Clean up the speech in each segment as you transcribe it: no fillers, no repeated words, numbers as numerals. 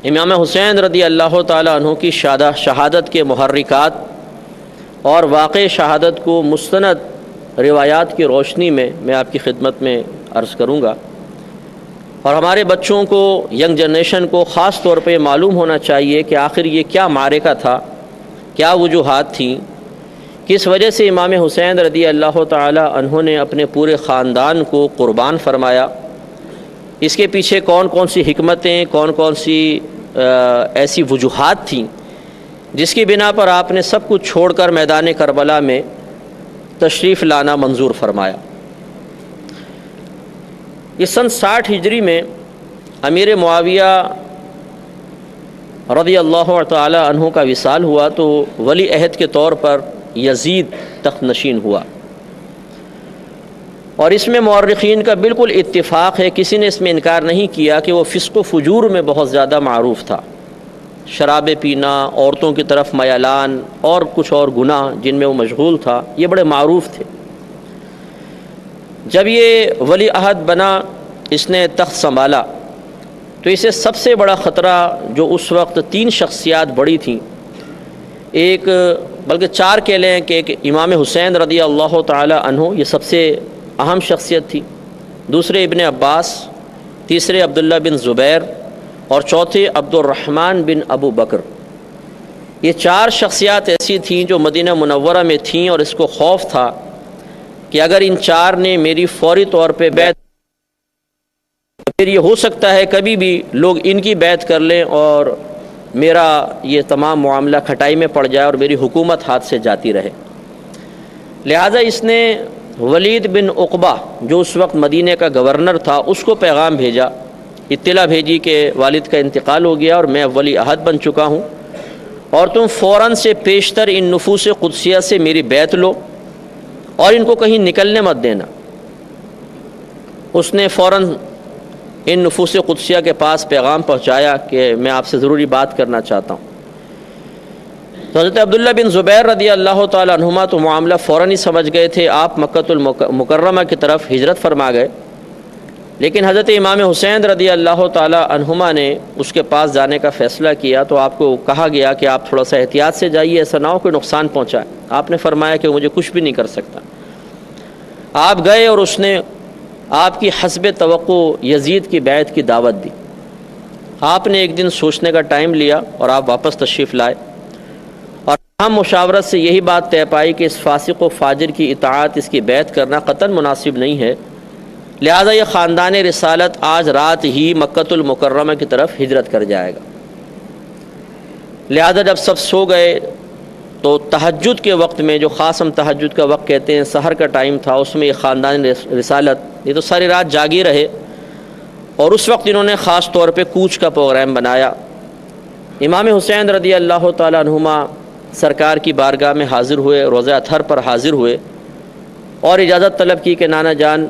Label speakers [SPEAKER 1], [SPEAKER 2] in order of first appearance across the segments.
[SPEAKER 1] امام حسین رضی اللہ تعالیٰ عنہ کی شہادت کے محرکات اور واقع شہادت کو مستند روایات کی روشنی میں آپ کی خدمت میں عرض کروں گا، اور ہمارے بچوں کو، ینگ جنریشن کو خاص طور پہ معلوم ہونا چاہیے کہ آخر یہ کیا معرکہ تھا، کیا وجوہات تھیں، کس وجہ سے امام حسین رضی اللہ تعالیٰ عنہ نے اپنے پورے خاندان کو قربان فرمایا، اس کے پیچھے کون کون سی حکمتیں، کون کون سی ایسی وجوہات تھیں جس کی بنا پر آپ نے سب کچھ چھوڑ کر میدان کربلا میں تشریف لانا منظور فرمایا۔ اس سن 60 ہجری میں امیر معاویہ رضی اللہ تعالی عنہ کا وصال ہوا تو ولی عہد کے طور پر یزید تخت نشین ہوا، اور اس میں مورخین کا بالکل اتفاق ہے، کسی نے اس میں انکار نہیں کیا کہ وہ فسق و فجور میں بہت زیادہ معروف تھا، شراب پینا، عورتوں کی طرف میلان اور کچھ اور گناہ جن میں وہ مشغول تھا، یہ بڑے معروف تھے۔ جب یہ ولی عہد بنا، اس نے تخت سنبھالا، تو اسے سب سے بڑا خطرہ جو اس وقت 3 شخصیات بڑی تھیں، ایک بلکہ 4 کہہ لیں کہ ایک امام حسین رضی اللہ تعالی عنہ، یہ سب سے اہم شخصیت تھی، دوسرے ابن عباس، تیسرے عبداللہ بن زبیر، اور چوتھے عبد الرحمن بن ابو بکر۔ یہ 4 شخصیات ایسی تھیں جو مدینہ منورہ میں تھیں، اور اس کو خوف تھا کہ اگر ان 4 نے میری فوری طور پہ بیعت، پھر یہ ہو سکتا ہے کبھی بھی لوگ ان کی بیعت کر لیں اور میرا یہ تمام معاملہ کھٹائی میں پڑ جائے اور میری حکومت ہاتھ سے جاتی رہے۔ لہٰذا اس نے ولید بن عقبہ جو اس وقت مدینہ کا گورنر تھا، اس کو پیغام بھیجا، اطلاع بھیجی کہ والد کا انتقال ہو گیا اور میں ولی عہد بن چکا ہوں، اور تم فوراً سے پیشتر ان نفوس قدسیہ سے میری بیعت لو اور ان کو کہیں نکلنے مت دینا۔ اس نے فوراً ان نفوس قدسیہ کے پاس پیغام پہنچایا کہ میں آپ سے ضروری بات کرنا چاہتا ہوں۔ تو حضرت عبداللہ بن زبیر رضی اللہ تعالیٰ عنہما تو معاملہ فوراً ہی سمجھ گئے تھے، آپ مکہ المکرمہ کی طرف ہجرت فرما گئے، لیکن حضرت امام حسین رضی اللہ تعالیٰ عنہما نے اس کے پاس جانے کا فیصلہ کیا تو آپ کو کہا گیا کہ آپ تھوڑا سا احتیاط سے جائیے، ایسا نہ ہو کوئی نقصان پہنچائے۔ آپ نے فرمایا کہ مجھے کچھ بھی نہیں کر سکتا۔ آپ گئے اور اس نے آپ کی حسب توقع یزید کی بیعت کی دعوت دی۔ آپ نے ایک دن سوچنے کا ٹائم لیا اور آپ واپس تشریف لائے، اور ہم مشاورت سے یہی بات طے پائی کہ اس فاسق و فاجر کی اطاعت، اس کی بیعت کرنا قطعاً مناسب نہیں ہے، لہذا یہ خاندان رسالت آج رات ہی مکہ المکرمہ کی طرف ہجرت کر جائے گا۔ لہذا جب سب سو گئے تو تہجد کے وقت میں، جو خاص ہم تہجد کا وقت کہتے ہیں، سحر کا ٹائم تھا، اس میں یہ خاندان رسالت یہ تو ساری رات جاگی رہے، اور اس وقت انہوں نے خاص طور پہ کوچ کا پروگرام بنایا۔ امام حسین رضی اللہ تعالیٰ عنہما سرکار کی بارگاہ میں حاضر ہوئے، روزہ اطہر پر حاضر ہوئے، اور اجازت طلب کی کہ نانا جان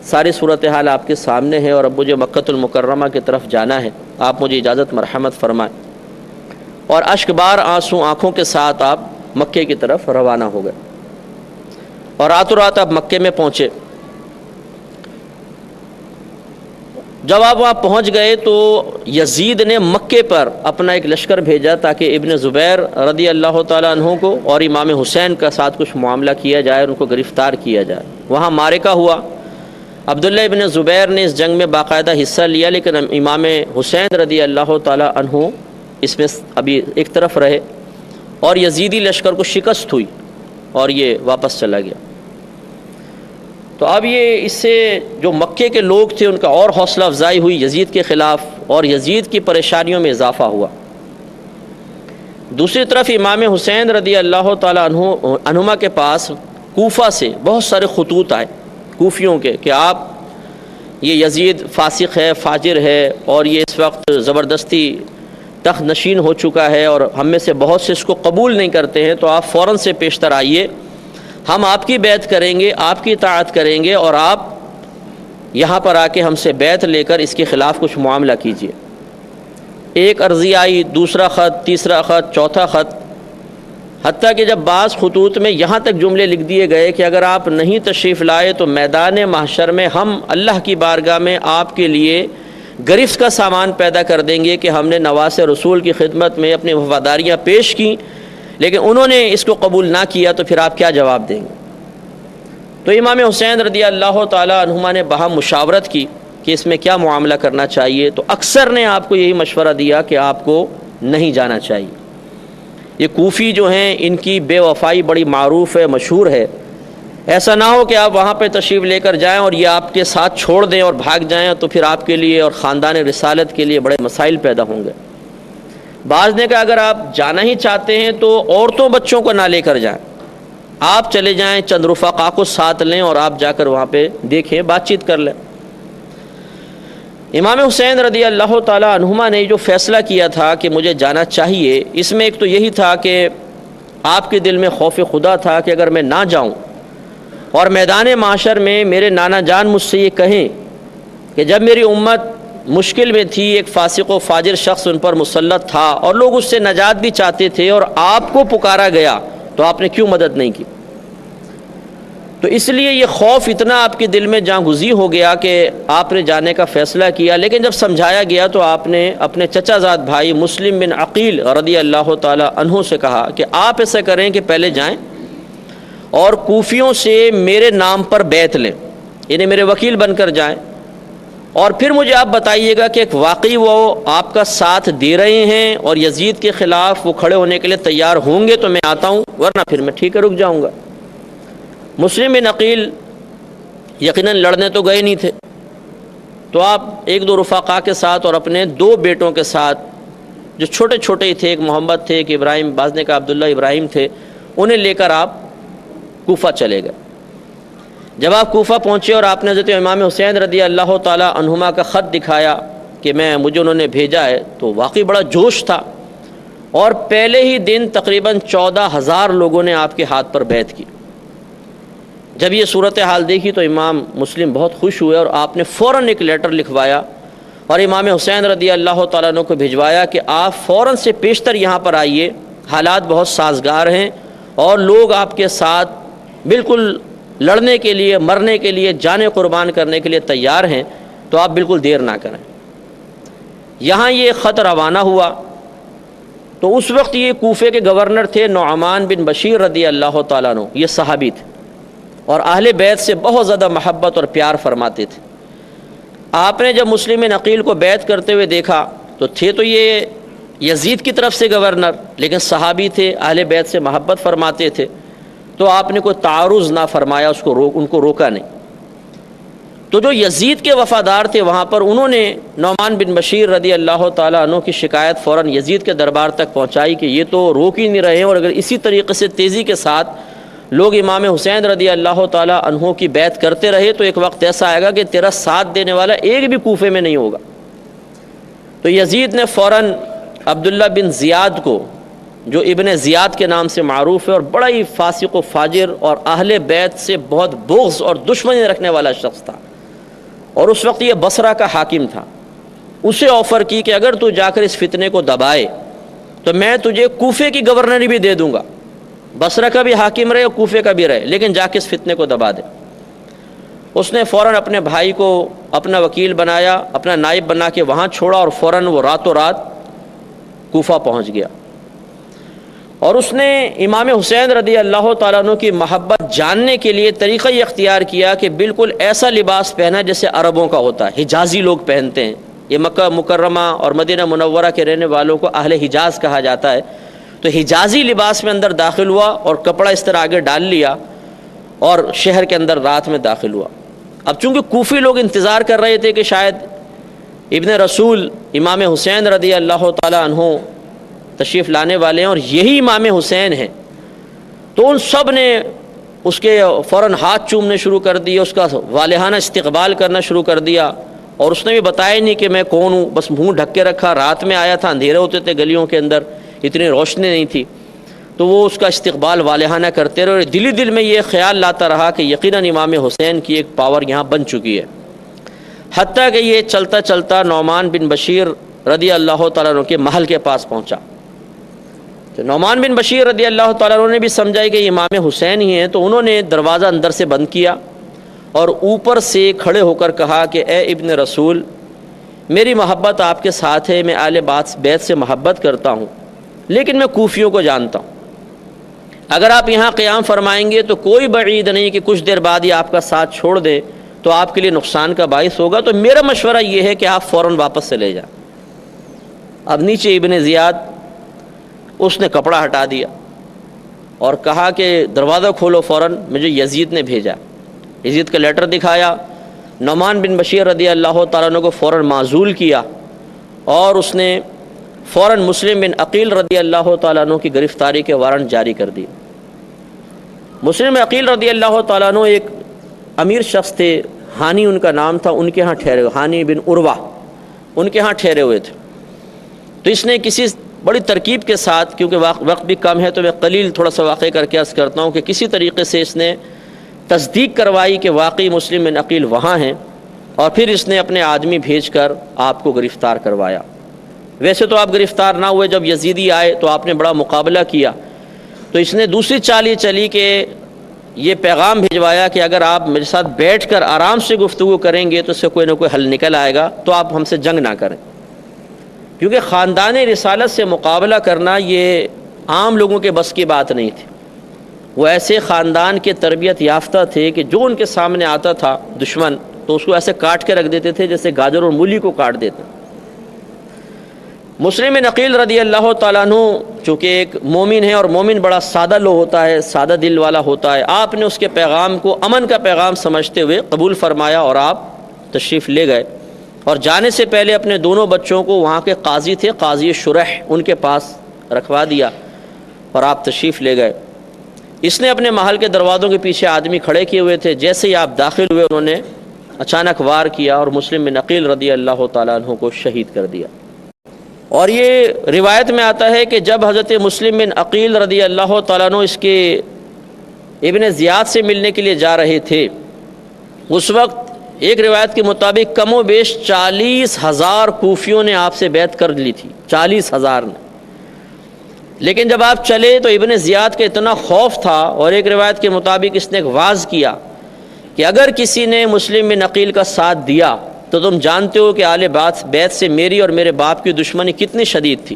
[SPEAKER 1] ساری صورتحال آپ کے سامنے ہے اور اب مجھے مکہ المکرمہ کی طرف جانا ہے، آپ مجھے اجازت مرحمت فرمائیں، اور اشک بار آنسو آنکھوں کے ساتھ آپ مکے کی طرف روانہ ہو گئے، اور راتوں رات آپ مکے میں پہنچے۔ جب آپ وہاں پہنچ گئے تو یزید نے مکے پر اپنا ایک لشکر بھیجا تاکہ ابن زبیر رضی اللہ تعالیٰ عنہ کو اور امام حسین کا ساتھ کچھ معاملہ کیا جائے اور ان کو گرفتار کیا جائے۔ وہاں معرکہ ہوا، عبداللہ ابن زبیر نے اس جنگ میں باقاعدہ حصہ لیا، لیکن امام حسین رضی اللہ تعالیٰ عنہ اس میں ابھی ایک طرف رہے، اور یزیدی لشکر کو شکست ہوئی اور یہ واپس چلا گیا۔ تو اب یہ اس سے جو مکے کے لوگ تھے ان کا اور حوصلہ افزائی ہوئی یزید کے خلاف، اور یزید کی پریشانیوں میں اضافہ ہوا۔ دوسری طرف امام حسین رضی اللہ تعالیٰ عنہما کے پاس کوفہ سے بہت سارے خطوط آئے کوفیوں کے کہ آپ، یہ یزید فاسق ہے، فاجر ہے، اور یہ اس وقت زبردستی تخت نشین ہو چکا ہے، اور ہم میں سے بہت سے اس کو قبول نہیں کرتے ہیں، تو آپ فوراً سے پیشتر آئیے، ہم آپ کی بیعت کریں گے، آپ کی اطاعت کریں گے، اور آپ یہاں پر آ کے ہم سے بیعت لے کر اس کے خلاف کچھ معاملہ کیجیے۔ ایک عرضی آئی، دوسرا خط، تیسرا خط، چوتھا خط، حتیٰ کہ جب بعض خطوط میں یہاں تک جملے لکھ دیے گئے کہ اگر آپ نہیں تشریف لائے تو میدان محشر میں ہم اللہ کی بارگاہ میں آپ کے لیے گرفت کا سامان پیدا کر دیں گے کہ ہم نے نواسے رسول کی خدمت میں اپنی وفاداریاں پیش کی لیکن انہوں نے اس کو قبول نہ کیا، تو پھر آپ کیا جواب دیں گے؟ تو امام حسین رضی اللہ تعالی عنہما نے باہم مشاورت کی کہ اس میں کیا معاملہ کرنا چاہیے، تو اکثر نے آپ کو یہی مشورہ دیا کہ آپ کو نہیں جانا چاہیے۔ یہ کوفی جو ہیں ان کی بے وفائی بڑی معروف ہے، مشہور ہے۔ ایسا نہ ہو کہ آپ وہاں پہ تشریف لے کر جائیں اور یہ آپ کے ساتھ چھوڑ دیں اور بھاگ جائیں، تو پھر آپ کے لیے اور خاندان رسالت کے لیے بڑے مسائل پیدا ہوں گے۔ بعض نے کہا اگر آپ جانا ہی چاہتے ہیں تو عورتوں بچوں کو نہ لے کر جائیں، آپ چلے جائیں، چند رفقا کو ساتھ لیں اور آپ جا کر وہاں پہ دیکھیں، بات چیت کر لیں۔ امام حسین رضی اللہ تعالی عنہما نے جو فیصلہ کیا تھا کہ مجھے جانا چاہیے، اس میں ایک تو یہی تھا کہ آپ کے دل میں خوف خدا تھا کہ اگر میں نہ جاؤں اور میدان معاشر میں میرے نانا جان مجھ سے یہ کہیں کہ جب میری امت مشکل میں تھی ایک فاسق و فاجر شخص ان پر مسلط تھا اور لوگ اس سے نجات بھی چاہتے تھے اور آپ کو پکارا گیا تو آپ نے کیوں مدد نہیں کی؟ تو اس لیے یہ خوف اتنا آپ کے دل میں جاں گزی ہو گیا کہ آپ نے جانے کا فیصلہ کیا، لیکن جب سمجھایا گیا تو آپ نے اپنے چچا زاد بھائی مسلم بن عقیل رضی اللہ تعالی عنہ سے کہا کہ آپ ایسا کریں کہ پہلے جائیں اور کوفیوں سے میرے نام پر بیعت لیں، یعنی میرے وکیل بن کر جائیں، اور پھر مجھے آپ بتائیے گا کہ واقعی وہ آپ کا ساتھ دے رہے ہیں اور یزید کے خلاف وہ کھڑے ہونے کے لیے تیار ہوں گے تو میں آتا ہوں، ورنہ پھر میں ٹھیک ہے رک جاؤں گا۔ مسلم بن عقیل یقیناً لڑنے تو گئے نہیں تھے، تو آپ ایک دو رفقا کے ساتھ اور اپنے دو بیٹوں کے ساتھ جو چھوٹے چھوٹے ہی تھے، ایک محمد تھے، ایک ابراہیم، بعض نے کہا عبداللہ ابراہیم تھے، انہیں لے کر آپ کوفہ چلے گئے۔ جب آپ کوفہ پہنچے اور آپ نے حضرت امام حسین رضی اللہ تعالی عنہما کا خط دکھایا کہ مجھے انہوں نے بھیجا ہے، تو واقعی بڑا جوش تھا، اور پہلے ہی دن تقریباً 14,000 لوگوں نے آپ کے ہاتھ پر بیعت کی۔ جب یہ صورتحال دیکھی تو امام مسلم بہت خوش ہوئے اور آپ نے فوراً ایک لیٹر لکھوایا اور امام حسین رضی اللہ تعالیٰ عنہ کو بھجوایا کہ آپ فوراً سے پیشتر یہاں پر آئیے، حالات بہت سازگار ہیں اور لوگ آپ کے ساتھ بالکل لڑنے کے لیے، مرنے کے لیے، جانیں قربان کرنے کے لیے تیار ہیں، تو آپ بالکل دیر نہ کریں۔ یہاں یہ خط روانہ ہوا تو اس وقت یہ کوفے کے گورنر تھے نعمان بن بشیر رضی اللہ تعالیٰ عنہ، یہ صحابی تھے اور اہل بیت سے بہت زیادہ محبت اور پیار فرماتے تھے۔ آپ نے جب مسلم بن عقیل کو بیعت کرتے ہوئے دیکھا تو تھے تو یہ یزید کی طرف سے گورنر، لیکن صحابی تھے، اہل بیت سے محبت فرماتے تھے، تو آپ نے کوئی تعارض نہ فرمایا، ان کو روکا نہیں۔ تو جو یزید کے وفادار تھے وہاں پر، انہوں نے نعمان بن بشیر رضی اللہ تعالیٰ عنہ کی شکایت فوراً یزید کے دربار تک پہنچائی کہ یہ تو روک ہی نہیں رہے ہیں، اور اگر اسی طریقے سے تیزی کے ساتھ لوگ امام حسین رضی اللہ تعالیٰ عنہ کی بیعت کرتے رہے تو ایک وقت ایسا آئے گا کہ تیرا ساتھ دینے والا ایک بھی کوفے میں نہیں ہوگا۔ تو یزید نے فوراً عبداللہ بن زیاد کو، جو ابن زیاد کے نام سے معروف ہے اور بڑا ہی فاسق و فاجر اور اہل بیت سے بہت بغض اور دشمنی رکھنے والا شخص تھا، اور اس وقت یہ بصرہ کا حاکم تھا، اسے آفر کی کہ اگر تو جا کر اس فتنے کو دبائے تو میں تجھے کوفے کی گورنری بھی دے دوں گا، بصرہ کا بھی حاکم رہے اور کوفے کا بھی رہے، لیکن جا کے اس فتنے کو دبا دے۔ اس نے فوراً اپنے بھائی کو اپنا وکیل بنایا، اپنا نائب بنا کے وہاں چھوڑا، اور فوراً وہ راتوں رات کوفہ پہنچ گیا، اور اس نے امام حسین رضی اللہ تعالیٰ عنہ کی محبت جاننے کے لیے طریقہ یہ اختیار کیا کہ بالکل ایسا لباس پہنا جیسے عربوں کا ہوتا ہے، حجازی لوگ پہنتے ہیں۔ یہ مکہ مکرمہ اور مدینہ منورہ کے رہنے والوں کو اہل حجاز کہا جاتا ہے، تو حجازی لباس میں اندر داخل ہوا اور کپڑا اس طرح آگے ڈال لیا اور شہر کے اندر رات میں داخل ہوا۔ اب چونکہ کوفی لوگ انتظار کر رہے تھے کہ شاید ابن رسول امام حسین رضی اللہ تعالیٰ عنہ تشریف لانے والے ہیں اور یہی امام حسین ہیں، تو ان سب نے اس کے فوراً ہاتھ چومنے شروع کر دیے، اس کا والہانہ استقبال کرنا شروع کر دیا، اور اس نے بھی بتایا نہیں کہ میں کون ہوں، بس منہ ڈھک کے رکھا، رات میں آیا تھا، اندھیرے ہوتے تھے گلیوں کے اندر، اتنی روشنی نہیں تھی، تو وہ اس کا استقبال والہانہ کرتے رہے، اور دلی دل میں یہ خیال لاتا رہا کہ یقیناً امام حسین کی ایک پاور یہاں بن چکی ہے۔ حتیٰ کہ یہ چلتا چلتا نعمان بن بشیر رضی اللہ تعالیٰ عنہ کے محل کے پاس پہنچا، تو نعمان بن بشیر رضی اللہ تعالیٰ عنہ نے بھی سمجھا کہ یہ امام حسین ہی ہیں، تو انہوں نے دروازہ اندر سے بند کیا اور اوپر سے کھڑے ہو کر کہا کہ اے ابن رسول، میری محبت آپ کے ساتھ ہے، میں اہل بیت سے محبت کرتا ہوں، لیکن میں کوفیوں کو جانتا ہوں، اگر آپ یہاں قیام فرمائیں گے تو کوئی بعید نہیں کہ کچھ دیر بعد ہی آپ کا ساتھ چھوڑ دے تو آپ کے لیے نقصان کا باعث ہوگا، تو میرا مشورہ یہ ہے کہ آپ فوراً واپس چلے جائیں۔ اب نیچے ابن زیاد اس نے کپڑا ہٹا دیا اور کہا کہ دروازہ کھولو فوراً، مجھے یزید نے بھیجا۔ یزید کا لیٹر دکھایا، نعمان بن بشیر رضی اللہ تعالیٰ عنہ کو فوراً معزول کیا، اور اس نے فوراً مسلم بن عقیل رضی اللہ تعالیٰ عنہ کی گرفتاری کے وارنٹ جاری کر دی۔ مسلم بن عقیل رضی اللہ تعالیٰ عنہ ایک امیر شخص تھے، ہانی ان کا نام تھا، ان کے ہاں ٹھہرے ہوئے، ہانی بن عروہ ان کے ہاں ٹھہرے ہوئے تھے۔ تو اس نے کسی بڑی ترکیب کے ساتھ، کیونکہ وقت بھی کم ہے تو میں قلیل تھوڑا سا واقعہ کر کے عرض کرتا ہوں کہ کسی طریقے سے اس نے تصدیق کروائی کہ واقعی مسلم بن عقیل وہاں ہیں، اور پھر اس نے اپنے آدمی بھیج کر آپ کو گرفتار کروایا۔ ویسے تو آپ گرفتار نہ ہوئے، جب یزیدی آئے تو آپ نے بڑا مقابلہ کیا، تو اس نے دوسری چال یہ چلی کہ یہ پیغام بھجوایا کہ اگر آپ میرے ساتھ بیٹھ کر آرام سے گفتگو کریں گے تو اس سے کوئی نہ کوئی حل نکل آئے گا، تو آپ ہم سے جنگ نہ کریں، کیونکہ خاندان رسالت سے مقابلہ کرنا یہ عام لوگوں کے بس کی بات نہیں تھی۔ وہ ایسے خاندان کے تربیت یافتہ تھے کہ جو ان کے سامنے آتا تھا دشمن تو اس کو ایسے کاٹ کے رکھ دیتے تھے جیسے گاجر اور مولی کو کاٹ دیتے۔ مسلم بن عقیل رضی اللہ تعالیٰ عنہ چونکہ ایک مومن ہے، اور مومن بڑا سادہ لو ہوتا ہے، سادہ دل والا ہوتا ہے، آپ نے اس کے پیغام کو امن کا پیغام سمجھتے ہوئے قبول فرمایا اور آپ تشریف لے گئے، اور جانے سے پہلے اپنے دونوں بچوں کو وہاں کے قاضی تھے، قاضی شرح، ان کے پاس رکھوا دیا اور آپ تشریف لے گئے۔ اس نے اپنے محل کے دروازوں کے پیچھے آدمی کھڑے کیے ہوئے تھے، جیسے ہی آپ داخل ہوئے انہوں نے اچانک وار کیا اور مسلم بن عقیل رضی اللہ تعالیٰ عنہ کو شہید کر دیا۔ اور یہ روایت میں آتا ہے کہ جب حضرت مسلم بن عقیل رضی اللہ تعالیٰ عنہ اس کے ابن زیاد سے ملنے کے لیے جا رہے تھے، اس وقت ایک روایت کے مطابق کم و بیش 40,000 کوفیوں نے آپ سے بیعت کر لی تھی، 40,000 نے۔ لیکن جب آپ چلے تو ابن زیاد کا اتنا خوف تھا، اور ایک روایت کے مطابق اس نے ایک واز کیا کہ اگر کسی نے مسلم بن عقیل کا ساتھ دیا تو تم جانتے ہو کہ آل بیت سے میری اور میرے باپ کی دشمنی کتنی شدید تھی،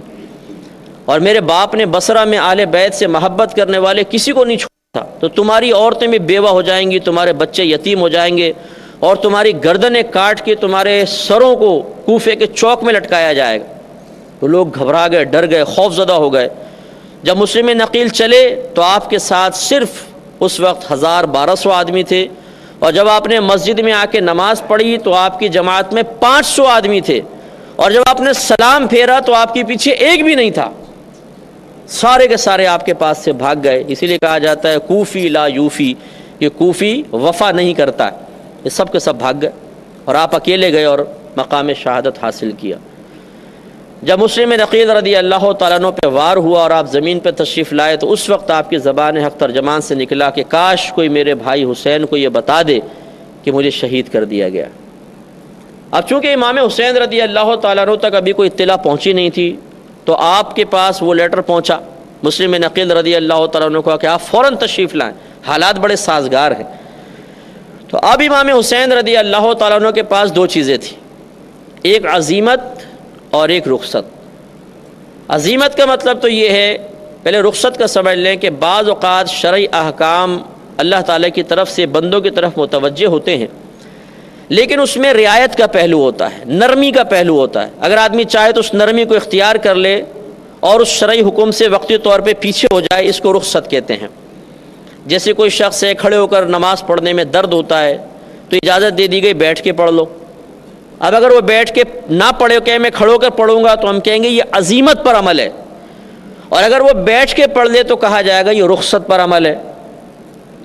[SPEAKER 1] اور میرے باپ نے بصرہ میں آل بیت سے محبت کرنے والے کسی کو نہیں چھوڑا تھا، تو تمہاری عورتیں بھی بیوہ ہو جائیں گی، تمہارے بچے یتیم ہو جائیں گے، اور تمہاری گردنیں کاٹ کے تمہارے سروں کو کوفے کے چوک میں لٹکایا جائے گا۔ تو لوگ گھبرا گئے، ڈر گئے، خوف زدہ ہو گئے۔ جب مسلم بن عقیل چلے تو آپ کے ساتھ صرف اس وقت 1200 آدمی تھے، اور جب آپ نے مسجد میں آ کے نماز پڑھی تو آپ کی جماعت میں 500 آدمی تھے، اور جب آپ نے سلام پھیرا تو آپ کے پیچھے ایک بھی نہیں تھا، سارے کے سارے آپ کے پاس سے بھاگ گئے۔ اسی لیے کہا جاتا ہے کوفی لا یوفی، یہ کوفی وفا نہیں کرتا ہے، یہ سب کے سب بھاگ گئے، اور آپ اکیلے گئے اور مقام شہادت حاصل کیا۔ جب مسلم بن عقیل رضی اللہ تعالیٰ عنہ پہ وار ہوا اور آپ زمین پہ تشریف لائے تو اس وقت آپ کی زبان حق ترجمان سے نکلا کہ کاش کوئی میرے بھائی حسین کو یہ بتا دے کہ مجھے شہید کر دیا گیا۔ اب چونکہ امام حسین رضی اللہ تعالیٰ عنہ تک ابھی کوئی اطلاع پہنچی نہیں تھی، تو آپ کے پاس وہ لیٹر پہنچا مسلم بن عقیل رضی اللہ تعالیٰ عنہ کو کہ آپ فوراً تشریف لائیں، حالات بڑے سازگار ہیں۔ تو اب امام حسین رضی اللہ تعالیٰ عنہ کے پاس دو چیزیں تھیں، ایک عزیمت اور ایک رخصت۔ عزیمت کا مطلب تو یہ ہے، پہلے رخصت کا سمجھ لیں کہ بعض اوقات شرعی احکام اللہ تعالیٰ کی طرف سے بندوں کی طرف متوجہ ہوتے ہیں، لیکن اس میں رعایت کا پہلو ہوتا ہے، نرمی کا پہلو ہوتا ہے۔ اگر آدمی چاہے تو اس نرمی کو اختیار کر لے اور اس شرعی حکم سے وقتی طور پہ پیچھے ہو جائے، اس کو رخصت کہتے ہیں۔ جیسے کوئی شخص ہے کھڑے ہو کر نماز پڑھنے میں درد ہوتا ہے تو اجازت دے دی گئی بیٹھ کے پڑھ لو۔ اب اگر وہ بیٹھ کے نہ پڑھے کہ میں کھڑو کر پڑھوں گا تو ہم کہیں گے یہ عزیمت پر عمل ہے، اور اگر وہ بیٹھ کے پڑھ لے تو کہا جائے گا یہ رخصت پر عمل ہے۔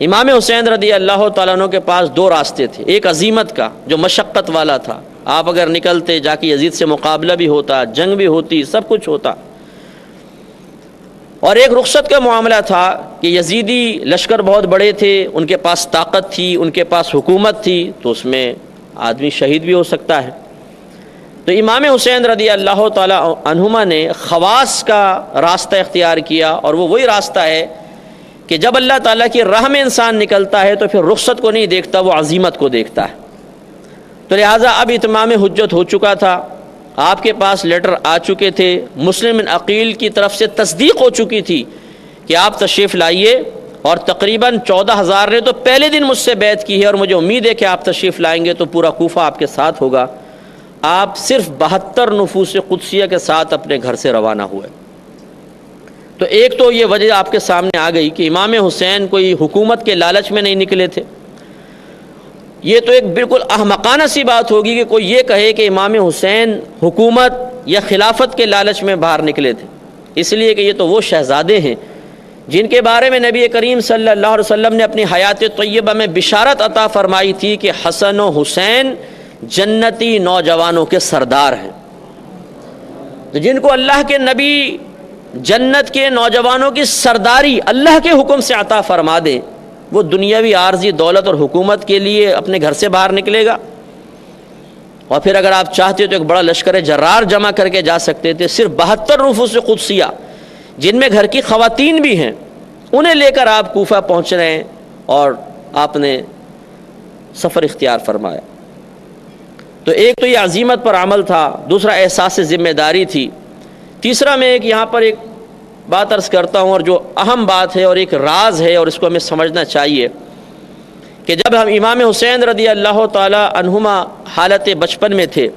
[SPEAKER 1] امام حسین رضی اللہ تعالیٰ عنہ کے پاس دو راستے تھے، ایک عزیمت کا جو مشقت والا تھا، آپ اگر نکلتے جا کے یزید سے مقابلہ بھی ہوتا، جنگ بھی ہوتی، سب کچھ ہوتا، اور ایک رخصت کا معاملہ تھا کہ یزیدی لشکر بہت بڑے تھے، ان کے پاس طاقت تھی، ان کے پاس حکومت تھی، تو اس میں آدمی شہید بھی ہو سکتا ہے۔ تو امام حسین رضی اللہ تعالی عنہما نے خواص کا راستہ اختیار کیا، اور وہ وہی راستہ ہے کہ جب اللہ تعالیٰ کی راہ میں انسان نکلتا ہے تو پھر رخصت کو نہیں دیکھتا، وہ عزیمت کو دیکھتا ہے۔ تو لہٰذا اب اتمام حجت ہو چکا تھا، آپ کے پاس لیٹر آ چکے تھے، مسلم بن عقیل کی طرف سے تصدیق ہو چکی تھی کہ آپ تشریف لائیے، اور تقریباً 14,000 نے تو پہلے دن مجھ سے بیعت کی ہے، اور مجھے امید ہے کہ آپ تشریف لائیں گے تو پورا کوفہ آپ کے ساتھ ہوگا۔ آپ صرف 72 نفوس قدسیہ کے ساتھ اپنے گھر سے روانہ ہوئے۔ تو ایک تو یہ وجہ آپ کے سامنے آ گئی کہ امام حسین کوئی حکومت کے لالچ میں نہیں نکلے تھے۔ یہ تو ایک بالکل احمقانہ سی بات ہوگی کہ کوئی یہ کہے کہ امام حسین حکومت یا خلافت کے لالچ میں باہر نکلے تھے، اس لیے کہ یہ تو وہ شہزادے ہیں جن کے بارے میں نبی کریم صلی اللہ علیہ وسلم نے اپنی حیات طیبہ میں بشارت عطا فرمائی تھی کہ حسن و حسین جنتی نوجوانوں کے سردار ہیں۔ تو جن کو اللہ کے نبی جنت کے نوجوانوں کی سرداری اللہ کے حکم سے عطا فرما دیں، وہ دنیاوی عارضی دولت اور حکومت کے لیے اپنے گھر سے باہر نکلے گا؟ اور پھر اگر آپ چاہتے تو ایک بڑا لشکر جرار جمع کر کے جا سکتے تھے۔ صرف 72 نفوس قدسیہ جن میں گھر کی خواتین بھی ہیں، انہیں لے کر آپ کوفہ پہنچ رہے ہیں، اور آپ نے سفر اختیار فرمایا۔ تو ایک تو یہ عزیمت پر عمل تھا، دوسرا احساس ذمہ داری تھی، تیسرا میں یہاں پر ایک بات عرض کرتا ہوں، اور جو اہم بات ہے اور ایک راز ہے، اور اس کو ہمیں سمجھنا چاہیے کہ جب ہم امام حسین رضی اللہ تعالی عنہما حالت بچپن میں تھے،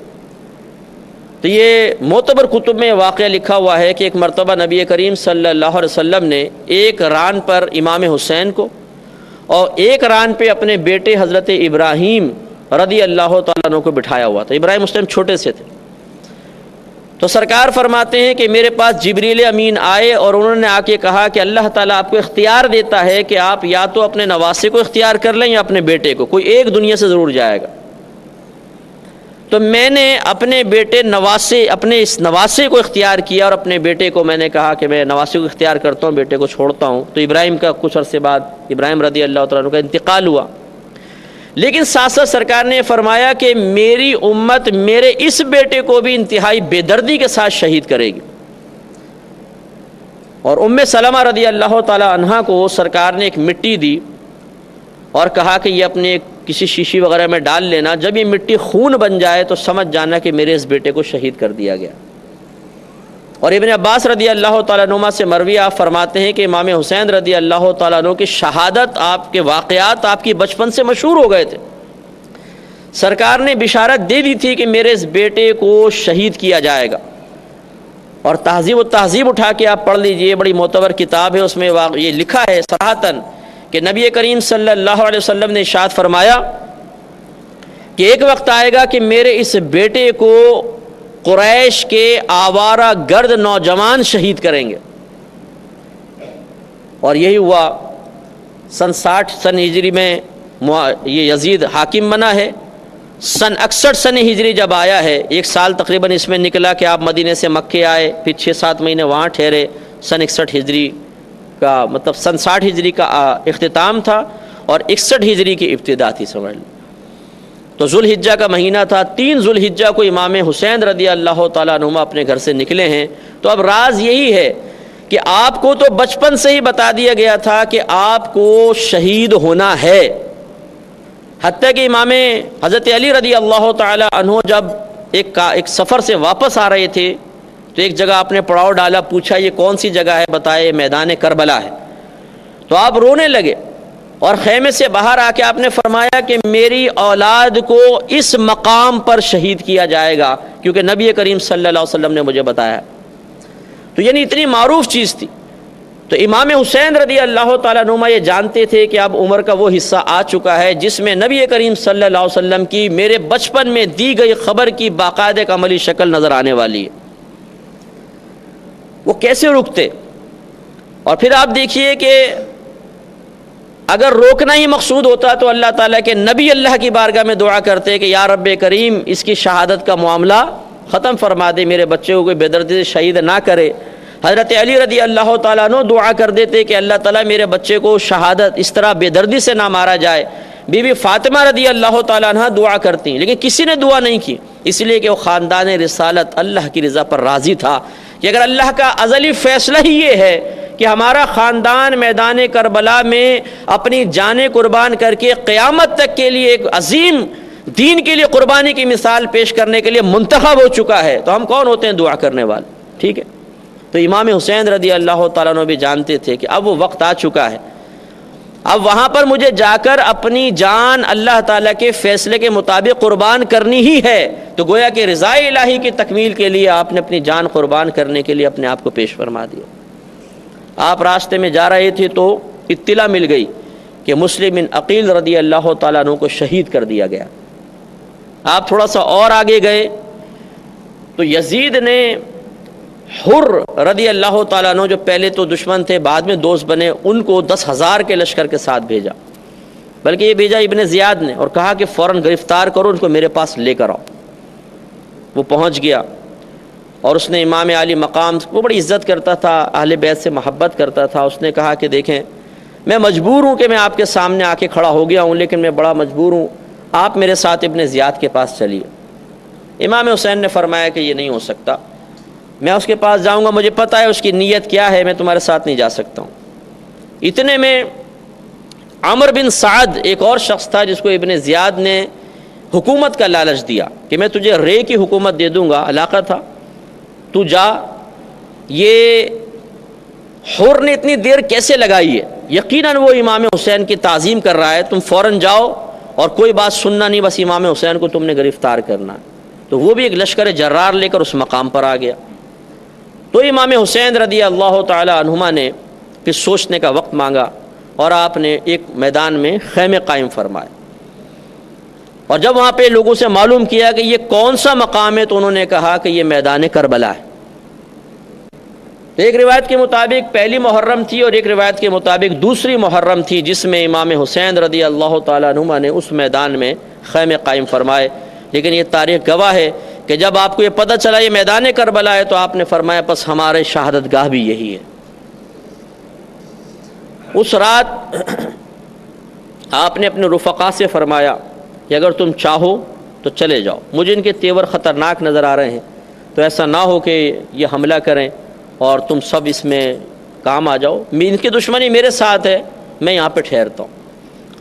[SPEAKER 1] تو یہ معتبر کتب میں واقعہ لکھا ہوا ہے کہ ایک مرتبہ نبی کریم صلی اللہ علیہ وسلم نے ایک ران پر امام حسین کو اور ایک ران پہ اپنے بیٹے حضرت ابراہیم رضی اللہ تعالیٰ عنہ کو بٹھایا ہوا تھا۔ ابراہیم اس ٹائم چھوٹے سے تھے۔ تو سرکار فرماتے ہیں کہ میرے پاس جبریل امین آئے، اور انہوں نے آ کے کہا کہ اللہ تعالیٰ آپ کو اختیار دیتا ہے کہ آپ یا تو اپنے نواسے کو اختیار کر لیں یا اپنے بیٹے کو، کوئی ایک دنیا سے ضرور جائے گا۔ تو میں نے اپنے اپنے اس نواسے کو اختیار کیا، اور اپنے بیٹے کو میں نے کہا کہ میں نواسے کو اختیار کرتا ہوں، بیٹے کو چھوڑتا ہوں۔ تو ابراہیم کا کچھ عرصے بعد ابراہیم رضی اللہ تعالیٰ عنہ کا انتقال ہوا، لیکن ساتھ ساتھ سرکار نے فرمایا کہ میری امت میرے اس بیٹے کو بھی انتہائی بے دردی کے ساتھ شہید کرے گی۔ اور سلمہ رضی اللہ تعالی عنہا کو سرکار نے ایک مٹی دی اور کہا کہ یہ اپنے کسی شیشی وغیرہ میں ڈال لینا، جب یہ مٹی خون بن جائے تو سمجھ جانا کہ میرے اس بیٹے کو شہید کر دیا گیا۔ اور ابن عباس رضی اللہ تعالیٰ عنہما سے مروی آپ فرماتے ہیں کہ امام حسین رضی اللہ تعالیٰ عنہ کی شہادت، آپ کے واقعات آپ کی بچپن سے مشہور ہو گئے تھے۔ سرکار نے بشارت دے دی تھی کہ میرے اس بیٹے کو شہید کیا جائے گا۔ اور تہذیب و تہذیب اٹھا کے آپ پڑھ لیجئے، بڑی معتبر کتاب ہے، اس میں یہ لکھا ہے صراحتاً کہ نبی کریم صلی اللہ علیہ وسلم نے ارشاد فرمایا کہ ایک وقت آئے گا کہ میرے اس بیٹے کو قریش کے آوارہ گرد نوجوان شہید کریں گے۔ اور یہی ہوا۔ سن 60 سن ہجری میں یہ یزید حاکم بنا ہے۔ سن 61 سن ہجری جب آیا ہے، ایک سال تقریباً اس میں نکلا کہ آپ مدینے سے مکے آئے، پھر 6-7 مہینے وہاں ٹھہرے۔ سن 61 ہجری کا مطلب سن 60 ہجری کا اختتام تھا، اور 61 ہجری کی ابتدا تھی، سمجھ لیں۔ تو ذوالحجہ کا مہینہ تھا، 3 ذوالحجہ کو امام حسین رضی اللہ تعالیٰ عنہما اپنے گھر سے نکلے ہیں۔ تو اب راز یہی ہے کہ آپ کو تو بچپن سے ہی بتا دیا گیا تھا کہ آپ کو شہید ہونا ہے۔ حتیٰ کہ امام حضرت علی رضی اللہ تعالیٰ عنہ جب ایک سفر سے واپس آ رہے تھے، تو ایک جگہ آپ نے پڑاؤ ڈالا، پوچھا یہ کون سی جگہ ہے؟ بتائے میدان کربلا ہے۔ تو آپ رونے لگے، اور خیمے سے باہر آ کے آپ نے فرمایا کہ میری اولاد کو اس مقام پر شہید کیا جائے گا، کیونکہ نبی کریم صلی اللہ علیہ وسلم نے مجھے بتایا۔ تو یعنی اتنی معروف چیز تھی۔ تو امام حسین رضی اللہ تعالیٰ عنہ یہ جانتے تھے کہ اب عمر کا وہ حصہ آ چکا ہے جس میں نبی کریم صلی اللہ علیہ وسلم کی میرے بچپن میں دی گئی خبر کی باقاعدہ ایک عملی شکل نظر آنے والی ہے۔ وہ کیسے رکتے؟ اور پھر آپ دیکھیے کہ اگر روکنا ہی مقصود ہوتا تو اللہ تعالیٰ کے نبی اللہ کی بارگاہ میں دعا کرتے کہ یا رب کریم اس کی شہادت کا معاملہ ختم فرما دے، میرے بچے کو کوئی بے دردی سے شہید نہ کرے۔ حضرت علی رضی اللہ تعالیٰ عنہ دعا کر دیتے کہ اللہ تعالیٰ میرے بچے کو شہادت اس طرح بے دردی سے نہ مارا جائے۔ بی بی فاطمہ رضی اللہ تعالیٰ عنہ دعا کرتی، لیکن کسی نے دعا نہیں کی، اس لیے کہ وہ خاندان رسالت اللہ کی رضا پر راضی تھا کہ اگر اللہ کا ازلی فیصلہ ہی یہ ہے کہ ہمارا خاندان میدان کربلا میں اپنی جانیں قربان کر کے قیامت تک کے لیے ایک عظیم دین کے لیے قربانی کی مثال پیش کرنے کے لیے منتخب ہو چکا ہے، تو ہم کون ہوتے ہیں دعا کرنے والے؟ ٹھیک ہے، تو امام حسین رضی اللہ تعالیٰ عنہ بھی جانتے تھے کہ اب وہ وقت آ چکا ہے، اب وہاں پر مجھے جا کر اپنی جان اللہ تعالیٰ کے فیصلے کے مطابق قربان کرنی ہی ہے۔ تو گویا کہ رضا الہی کی تکمیل کے لیے آپ نے اپنی جان قربان کرنے کے لیے اپنے آپ کو پیش فرما دیا۔ آپ راستے میں جا رہے تھے تو اطلاع مل گئی کہ مسلم بن عقیل رضی اللہ تعالیٰ عنہ کو شہید کر دیا گیا۔ آپ تھوڑا سا اور آگے گئے تو یزید نے حر رضی اللہ تعالیٰ عنہ، جو پہلے تو دشمن تھے بعد میں دوست بنے، ان کو 10,000 کے لشکر کے ساتھ بھیجا، بلکہ یہ بھیجا ابن زیاد نے، اور کہا کہ فوراً گرفتار کرو، ان کو میرے پاس لے کر آؤ۔ وہ پہنچ گیا اور اس نے امام علی مقام، وہ بڑی عزت کرتا تھا، اہل بیت سے محبت کرتا تھا، اس نے کہا کہ دیکھیں میں مجبور ہوں کہ میں آپ کے سامنے آ کے کھڑا ہو گیا ہوں، لیکن میں بڑا مجبور ہوں، آپ میرے ساتھ ابن زیاد کے پاس چلیے۔ امام حسین نے فرمایا کہ یہ نہیں ہو سکتا، میں اس کے پاس جاؤں گا، مجھے پتہ ہے اس کی نیت کیا ہے، میں تمہارے ساتھ نہیں جا سکتا ہوں۔ اتنے میں عمر بن سعد ایک اور شخص تھا جس کو ابن زیاد نے حکومت کا لالچ دیا کہ میں تجھے رے کی حکومت دے دوں گا، علاقہ تھا، تو جا۔ یہ حر نے اتنی دیر کیسے لگائی ہے؟ یقیناً وہ امام حسین کی تعظیم کر رہا ہے، تم فوراً جاؤ اور کوئی بات سننا نہیں، بس امام حسین کو تم نے گرفتار کرنا ہے۔ تو وہ بھی ایک لشکر جرار لے کر اس مقام پر آ گیا۔ تو امام حسین رضی اللہ تعالی عنہما نے پھر سوچنے کا وقت مانگا اور آپ نے ایک میدان میں خیمے قائم فرمائے، اور جب وہاں پہ لوگوں سے معلوم کیا کہ یہ کون سا مقام ہے تو انہوں نے کہا کہ یہ میدان کربلا ہے۔ ایک روایت کے مطابق پہلی محرم تھی اور ایک روایت کے مطابق دوسری محرم تھی، جس میں امام حسین رضی اللہ تعالیٰ عنہما نے اس میدان میں خیمے قائم فرمائے۔ لیکن یہ تاریخ گواہ ہے کہ جب آپ کو یہ پتہ چلا یہ میدان کربلا ہے تو آپ نے فرمایا پس ہمارے شہادت گاہ بھی یہی ہے۔ اس رات آپ نے اپنے رفقا سے فرمایا کہ اگر تم چاہو تو چلے جاؤ، مجھے ان کے تیور خطرناک نظر آ رہے ہیں، تو ایسا نہ ہو کہ یہ حملہ کریں اور تم سب اس میں کام آ جاؤ، ان کی دشمنی میرے ساتھ ہے، میں یہاں پہ ٹھہرتا ہوں۔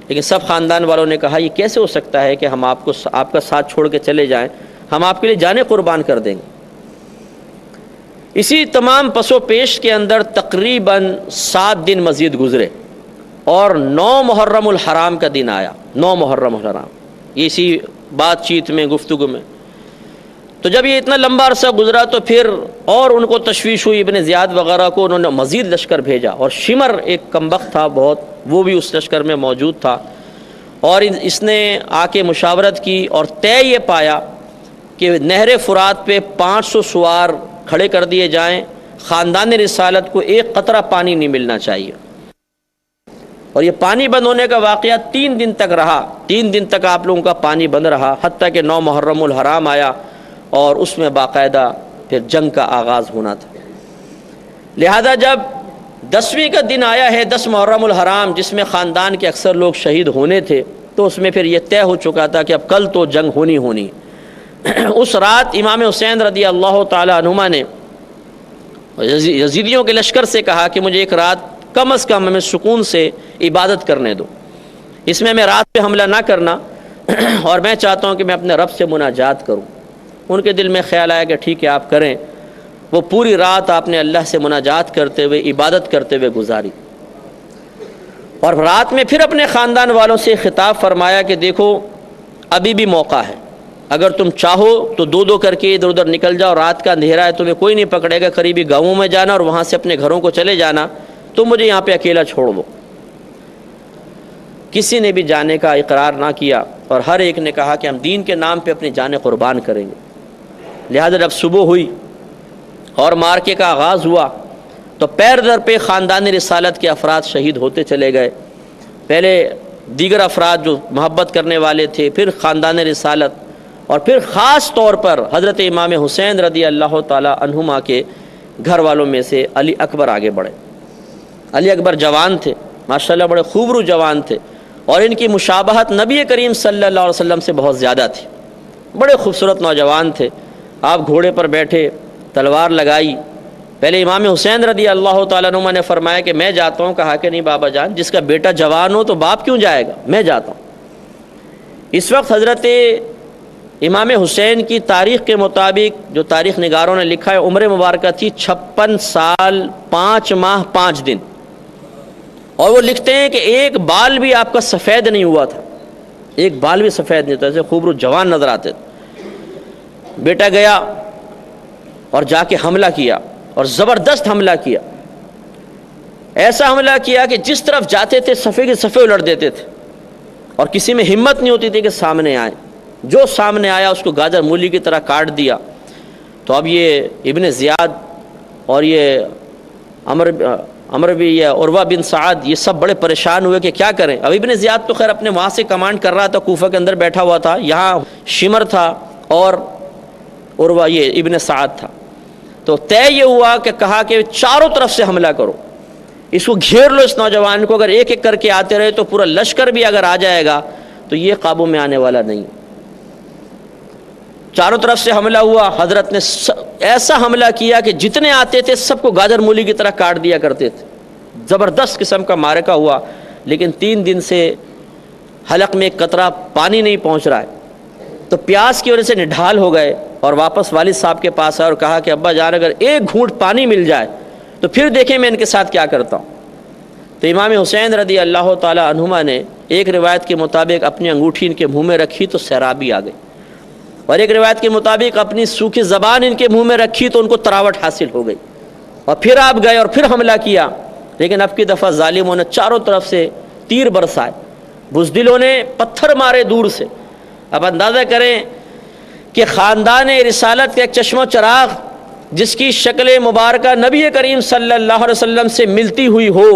[SPEAKER 1] لیکن سب خاندان والوں نے کہا یہ کیسے ہو سکتا ہے کہ ہم آپ کا ساتھ چھوڑ کے چلے جائیں، ہم آپ کے لیے جانیں قربان کر دیں گے۔ اسی تمام پس و پیش کے اندر تقریباً 7 دن مزید گزرے اور 9 محرم الحرام کا دن آیا۔ 9 محرم الحرام، اسی بات چیت میں گفتگو میں، تو جب یہ اتنا لمبا عرصہ گزرا تو پھر اور ان کو تشویش ہوئی، ابن زیاد وغیرہ کو انہوں نے مزید لشکر بھیجا، اور شمر ایک کمبخت تھا بہت، وہ بھی اس لشکر میں موجود تھا، اور اس نے آ کے مشاورت کی اور طے یہ پایا کہ نہر فرات پہ 500 سوار کھڑے کر دیے جائیں، خاندان رسالت کو ایک قطرہ پانی نہیں ملنا چاہیے۔ اور یہ پانی بند ہونے کا واقعہ 3 دن تک رہا، 3 دن تک آپ لوگوں کا پانی بند رہا، حتیٰ کہ 9 محرم الحرام آیا اور اس میں باقاعدہ پھر جنگ کا آغاز ہونا تھا۔ لہذا جب 10ویں کا دن آیا ہے 10 محرم الحرام، جس میں خاندان کے اکثر لوگ شہید ہونے تھے، تو اس میں پھر یہ طے ہو چکا تھا کہ اب کل تو جنگ ہونی۔ اس رات امام حسین رضی اللہ تعالی عنہما نے یزیدیوں کے لشکر سے کہا کہ مجھے ایک رات کم از کم ہمیں سکون سے عبادت کرنے دو، اس میں رات پہ حملہ نہ کرنا، اور میں چاہتا ہوں کہ میں اپنے رب سے مناجات کروں۔ ان کے دل میں خیال آیا کہ ٹھیک ہے آپ کریں۔ وہ پوری رات آپ نے اللہ سے مناجات کرتے ہوئے عبادت کرتے ہوئے گزاری، اور رات میں پھر اپنے خاندان والوں سے خطاب فرمایا کہ دیکھو ابھی بھی موقع ہے، اگر تم چاہو تو 2 کر کے ادھر ادھر نکل جاؤ، رات کا اندھیرا ہے، تمہیں کوئی نہیں پکڑے گا، قریبی گاؤں میں جانا اور وہاں سے اپنے گھروں کو چلے جانا، تم مجھے یہاں پہ اکیلا چھوڑ دو۔ کسی نے بھی جانے کا اقرار نہ کیا، اور ہر ایک نے کہا کہ ہم دین کے نام پہ اپنی جانیں قربان کریں گے۔ لہذا جب صبح ہوئی اور مارکے کا آغاز ہوا تو پیر در پہ خاندان رسالت کے افراد شہید ہوتے چلے گئے، پہلے دیگر افراد جو محبت کرنے والے تھے، پھر خاندان رسالت، اور پھر خاص طور پر حضرت امام حسین رضی اللہ تعالی عنہما کے گھر والوں میں سے علی اکبر آگے بڑھے۔ علی اکبر جوان تھے، ماشاءاللہ بڑے خوبرو جوان تھے، اور ان کی مشابہت نبی کریم صلی اللہ علیہ وسلم سے بہت زیادہ تھی، بڑے خوبصورت نوجوان تھے۔ آپ گھوڑے پر بیٹھے، تلوار لگائی، پہلے امام حسین رضی اللہ تعالیٰ عنہ نے فرمایا کہ میں جاتا ہوں، کہا کہ نہیں بابا جان، جس کا بیٹا جوان ہو تو باپ کیوں جائے گا، میں جاتا ہوں۔ اس وقت حضرت امام حسین کی تاریخ کے مطابق جو تاریخ نگاروں نے لکھا ہے، عمر مبارکہ تھی 56 سال 5 ماہ 5 دن، اور وہ لکھتے ہیں کہ ایک بال بھی آپ کا سفید نہیں ہوا تھا، ایک بال بھی سفید نہیں تھا، ایسے خوبصورت جوان نظر آتے تھے۔ بیٹا گیا اور جا کے حملہ کیا، اور زبردست حملہ کیا، ایسا حملہ کیا کہ جس طرف جاتے تھے صفے کے صفے الٹ دیتے تھے، اور کسی میں ہمت نہیں ہوتی تھی کہ سامنے آئے، جو سامنے آیا اس کو گاجر مولی کی طرح کاٹ دیا۔ تو اب یہ ابن زیاد اور یہ عمر بھی یا عروہ بن سعد یہ سب بڑے پریشان ہوئے کہ کیا کریں۔ اب ابن زیاد تو خیر اپنے وہاں سے کمانڈ کر رہا تھا، کوفہ کے اندر بیٹھا ہوا تھا، یہاں شمر تھا اور عروہ یہ ابن سعد تھا۔ تو طے یہ ہوا کہ کہا کہ چاروں طرف سے حملہ کرو، اس کو گھیر لو، اس نوجوان کو، اگر ایک ایک کر کے آتے رہے تو پورا لشکر بھی اگر آ جائے گا تو یہ قابو میں آنے والا نہیں۔ چاروں طرف سے حملہ ہوا، حضرت نے ایسا حملہ کیا کہ جتنے آتے تھے سب کو گاجر مولی کی طرح کاٹ دیا کرتے تھے، زبردست قسم کا معرکہ ہوا۔ لیکن 3 دن سے حلق میں ایک قطرہ پانی نہیں پہنچ رہا ہے، تو پیاس کی وجہ سے نڈھال ہو گئے اور واپس والد صاحب کے پاس آئے اور کہا کہ ابا جان اگر ایک گھونٹ پانی مل جائے تو پھر دیکھیں میں ان کے ساتھ کیا کرتا ہوں۔ تو امام حسین رضی اللہ تعالی عنہما نے ایک روایت کے مطابق اپنی انگوٹھی ان کے منہ میں رکھی تو سیرابی آ گئی، اور ایک روایت کے مطابق اپنی سوکھی زبان ان کے منہ میں رکھی تو ان کو تراوٹ حاصل ہو گئی، اور پھر آپ گئے اور پھر حملہ کیا۔ لیکن اب کی دفعہ ظالموں نے چاروں طرف سے تیر برسائے، بزدلوں نے پتھر مارے دور سے۔ اب اندازہ کریں کہ خاندان رسالت کا ایک چشم و چراغ جس کی شکل مبارکہ نبی کریم صلی اللہ علیہ وسلم سے ملتی ہوئی ہو،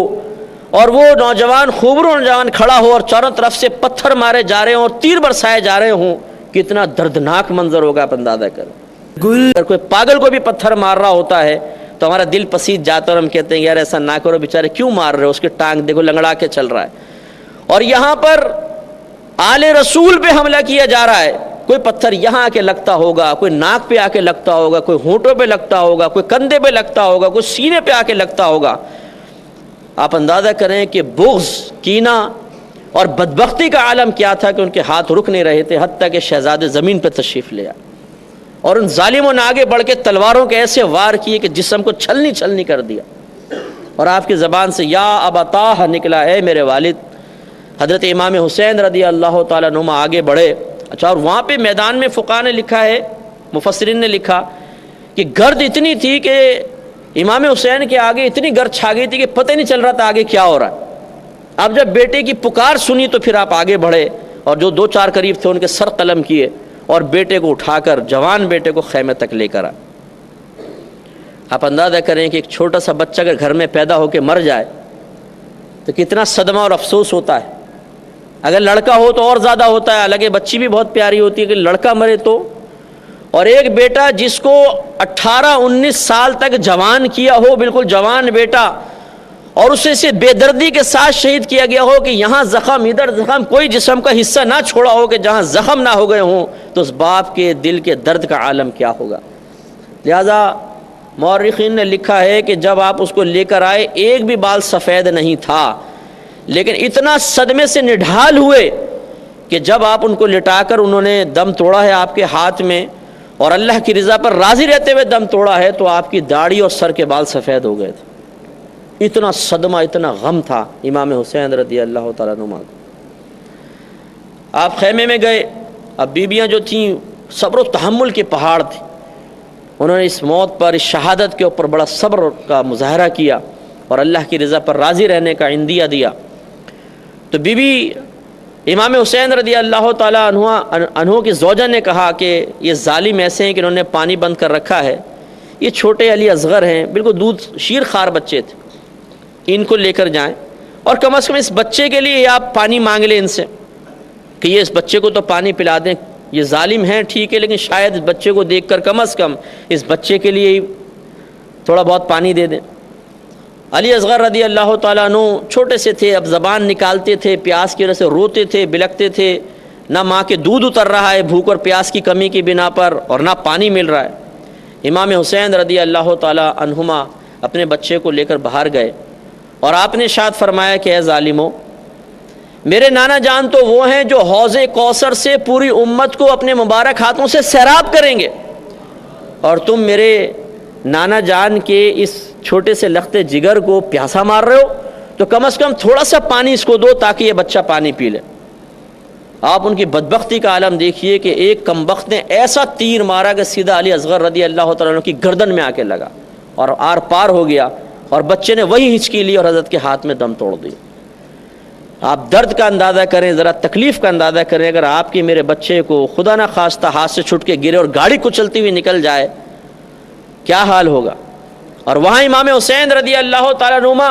[SPEAKER 1] اور وہ نوجوان خوبرو نوجوان کھڑا ہو اور چاروں طرف سے پتھر مارے جا رہے ہوں اور تیر برسائے جا رہے ہوں، کتنا دردناک منظر ہوگا آپ اندازہ کریں۔ اگر کوئی پاگل کو بھی پتھر مار رہا ہوتا ہے تو ہمارا دل پسیج جاتا ہے اور ہم کہتے ہیں یار ایسا نہ کرو، بیچارے کیوں مار رہے ہو، اس کی ٹانگ دیکھو لنگڑا کے چل رہا ہے۔ اور یہاں پر آل رسول پہ حملہ کیا جا رہا ہے، کوئی پتھر یہاں آ کے لگتا ہوگا، کوئی ناک پہ آ کے لگتا ہوگا، کوئی ہونٹوں پہ لگتا ہوگا، کوئی کندھے پہ لگتا ہوگا، کوئی سینے پہ آ کے لگتا ہوگا۔ آپ اندازہ کریں کہ بغض، کینہ اور بدبختی کا عالم کیا تھا کہ ان کے ہاتھ رک نہیں رہے تھے، حتیٰ کہ شہزادے زمین پہ تشریف لے آئے، اور ان ظالموں نے آگے بڑھ کے تلواروں کے ایسے وار کیے کہ جسم کو چھلنی چھلنی کر دیا، اور آپ کی زبان سے یا ابتاہ نکلا، اے میرے والد۔ حضرت امام حسین رضی اللہ تعالیٰ عنہ آگے بڑھے۔ اچھا، اور وہاں پہ میدان میں فقہاء نے لکھا ہے، مفسرین نے لکھا کہ گرد اتنی تھی کہ امام حسین کے آگے اتنی گرد چھا گئی تھی کہ پتہ نہیں چل رہا تھا آگے کیا ہو رہا ہے۔ اب جب بیٹے کی پکار سنی تو پھر آپ آگے بڑھے، اور جو 2-4 قریب تھے ان کے سر قلم کیے اور بیٹے کو اٹھا کر، جوان بیٹے کو خیمے تک لے کر آئے۔ آپ اندازہ کریں کہ ایک چھوٹا سا بچہ اگر گھر میں پیدا ہو کے مر جائے تو کتنا صدمہ اور افسوس ہوتا ہے۔ اگر لڑکا ہو تو اور زیادہ ہوتا ہے، حالانکہ بچی بھی بہت پیاری ہوتی ہے، کہ لڑکا مرے تو۔ اور ایک بیٹا جس کو 18-19 سال تک جوان کیا ہو، بالکل جوان بیٹا، اور اسے سے بے دردی کے ساتھ شہید کیا گیا ہو کہ یہاں زخم ادھر زخم، کوئی جسم کا حصہ نہ چھوڑا ہو کہ جہاں زخم نہ ہو گئے ہوں، تو اس باپ کے دل کے درد کا عالم کیا ہوگا۔ لہذا مورخین نے لکھا ہے کہ جب آپ اس کو لے کر آئے ایک بھی بال سفید نہیں تھا، لیکن اتنا صدمے سے نڈھال ہوئے کہ جب آپ ان کو لٹا کر انہوں نے دم توڑا ہے آپ کے ہاتھ میں، اور اللہ کی رضا پر راضی رہتے ہوئے دم توڑا ہے، تو آپ کی داڑھی اور سر کے بال سفید ہو گئے تھے۔ اتنا صدمہ، اتنا غم تھا امام حسین رضی اللہ تعالیٰ عنہ کو۔ آپ خیمے میں گئے، اب بیویاں جو تھیں صبر و تحمل کے پہاڑ تھے، انہوں نے اس موت پر، اس شہادت کے اوپر بڑا صبر کا مظاہرہ کیا اور اللہ کی رضا پر راضی رہنے کا عندیہ دیا۔ تو بی بی امام حسین رضی اللہ تعالیٰ عنہ کی زوجہ نے کہا کہ یہ ظالم ایسے ہیں کہ انہوں نے پانی بند کر رکھا ہے، یہ چھوٹے علی اصغر ہیں، بالکل دودھ شیر خوار بچے تھے، ان کو لے کر جائیں، اور کم از کم اس بچے کے لیے آپ پانی مانگ لیں ان سے کہ یہ اس بچے کو تو پانی پلا دیں۔ یہ ظالم ہیں ٹھیک ہے، لیکن شاید اس بچے کو دیکھ کر کم از کم اس بچے کے لیے تھوڑا بہت پانی دے دیں۔ علی اصغر رضی اللہ تعالیٰ عنہ چھوٹے سے تھے، اب زبان نکالتے تھے، پیاس کی وجہ سے روتے تھے، بلکتے تھے، نہ ماں کے دودھ اتر رہا ہے بھوک اور پیاس کی کمی کی بنا پر، اور نہ پانی مل رہا ہے۔ امام حسین رضی اللہ تعالیٰ عنہما اپنے بچے کو لے کر باہر گئے، اور آپ نے ارشاد فرمایا کہ اے ظالموں، میرے نانا جان تو وہ ہیں جو حوض کوثر سے پوری امت کو اپنے مبارک ہاتھوں سے سیراب کریں گے، اور تم میرے نانا جان کے اس چھوٹے سے لخت جگر کو پیاسا مار رہے ہو، تو کم از کم تھوڑا سا پانی اس کو دو تاکہ یہ بچہ پانی پی لے۔ آپ ان کی بدبختی کا عالم دیکھیے کہ ایک کمبخت نے ایسا تیر مارا کہ سیدھا علی اصغر رضی اللہ تعالیٰ عنہ کی گردن میں آ کے لگا اور آر پار ہو گیا، اور بچے نے وہی ہچکی لی اور حضرت کے ہاتھ میں دم توڑ دی۔ آپ درد کا اندازہ کریں، ذرا تکلیف کا اندازہ کریں، اگر آپ کی میرے بچے کو خدا نہ خواستہ ہاتھ سے چھٹ کے گرے اور گاڑی کچلتی ہوئی نکل جائے کیا حال ہوگا۔ اور وہاں امام حسین رضی اللہ تعالیٰ عنہ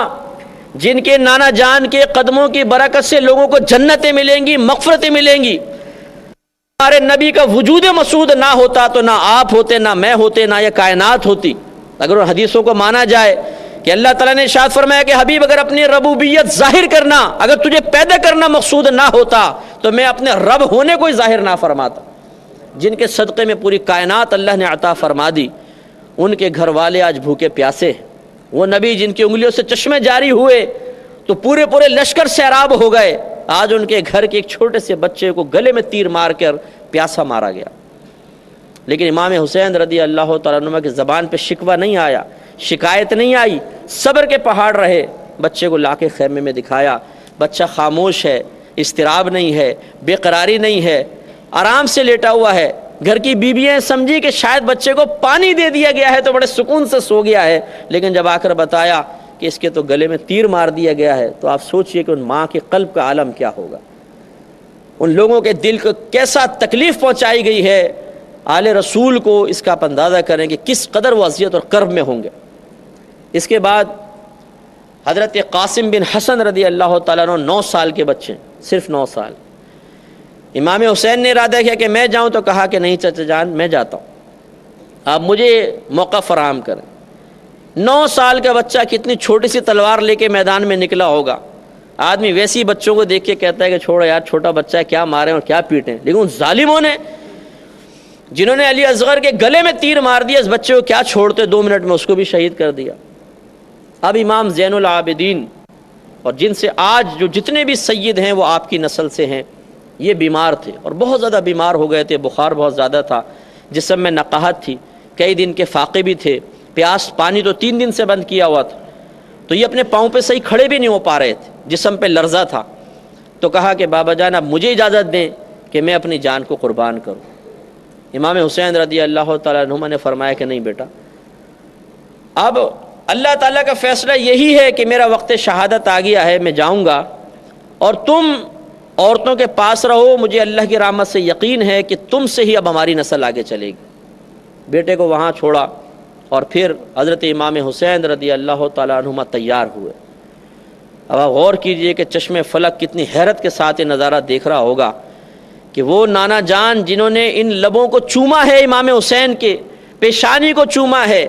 [SPEAKER 1] جن کے نانا جان کے قدموں کی برکت سے لوگوں کو جنتیں ملیں گی، مغفرتیں ملیں گی۔ ہمارے نبی کا وجود مسعود نہ ہوتا تو نہ آپ ہوتے، نہ میں ہوتے، نہ یہ کائنات ہوتی۔ اگر ان حدیثوں کو مانا جائے کہ اللہ تعالیٰ نے ارشاد فرمایا کہ حبیب اگر اپنی ربوبیت ظاہر کرنا، اگر تجھے پیدا کرنا مقصود نہ ہوتا تو میں اپنے رب ہونے کو ہی ظاہر نہ فرماتا۔ جن کے صدقے میں پوری کائنات اللہ نے عطا فرما دی، ان کے گھر والے آج بھوکے پیاسے ہیں۔ وہ نبی جن کی انگلیوں سے چشمے جاری ہوئے تو پورے لشکر سیراب ہو گئے، آج ان کے گھر کے ایک چھوٹے سے بچے کو گلے میں تیر مار کر پیاسا مارا گیا۔ لیکن امام حسین رضی اللہ تعالیٰ عنہ کی زبان پہ شکوہ نہیں آیا، شکایت نہیں آئی، صبر کے پہاڑ رہے۔ بچے کو لا کے خیمے میں دکھایا، بچہ خاموش ہے، اضطراب نہیں ہے، بے قراری نہیں ہے، آرام سے لیٹا ہوا ہے۔ گھر کی بیویاں سمجھی کہ شاید بچے کو پانی دے دیا گیا ہے تو بڑے سکون سے سو گیا ہے، لیکن جب آ کر بتایا کہ اس کے تو گلے میں تیر مار دیا گیا ہے تو آپ سوچئے کہ ان ماں کے قلب کا عالم کیا ہوگا، ان لوگوں کے دل کو کیسا تکلیف پہنچائی گئی ہے۔ آل رسول کو اس کا آپ اندازہ کریں کہ کس قدر وہ اذیت اور کرب میں ہوں گے۔ اس کے بعد حضرت قاسم بن حسن رضی اللہ تعالیٰ عنہ 9 سال کے بچے، صرف 9 سال۔ امام حسین نے ارادہ کیا کہ میں جاؤں، تو کہا کہ نہیں چچا جان میں جاتا ہوں، آپ مجھے موقع فراہم کریں۔ 9 سال کا بچہ کتنی چھوٹی سی تلوار لے کے میدان میں نکلا ہوگا۔ آدمی ویسی بچوں کو دیکھ کے کہتا ہے کہ چھوڑو یار، چھوٹا بچہ ہے، کیا ماریں اور کیا پیٹیں، لیکن ان ظالموں نے جنہوں نے علی اصغر کے گلے میں تیر مار دیا، اس بچے کو کیا چھوڑتے، 2 منٹ میں اس کو بھی شہید کر دیا۔ اب امام زین العابدین اور جن سے آج جو جتنے بھی سید ہیں وہ آپ کی نسل سے ہیں، یہ بیمار تھے اور بہت زیادہ بیمار ہو گئے تھے، بخار بہت زیادہ تھا، جسم میں نقاہت تھی، کئی دن کے فاقے بھی تھے، پیاس پانی تو 3 دن سے بند کیا ہوا تھا، تو یہ اپنے پاؤں پہ صحیح کھڑے بھی نہیں ہو پا رہے تھے، جسم پہ لرزہ تھا۔ تو کہا کہ بابا جان اب مجھے اجازت دیں کہ میں اپنی جان کو قربان کروں۔ امام حسین رضی اللہ تعالیٰ عنہ نے فرمایا کہ نہیں بیٹا، اب اللہ تعالیٰ کا فیصلہ یہی ہے کہ میرا وقت شہادت آ گیا ہے، میں جاؤں گا، اور تم عورتوں کے پاس رہو، مجھے اللہ کی رحمت سے یقین ہے کہ تم سے ہی اب ہماری نسل آگے چلے گی۔ بیٹے کو وہاں چھوڑا اور پھر حضرت امام حسین رضی اللہ تعالیٰ عنہ تیار ہوئے۔ اب آپ غور کیجئے کہ چشم فلک کتنی حیرت کے ساتھ یہ نظارہ دیکھ رہا ہوگا کہ وہ نانا جان جنہوں نے ان لبوں کو چوما ہے، امام حسین کے پیشانی کو چوما ہے،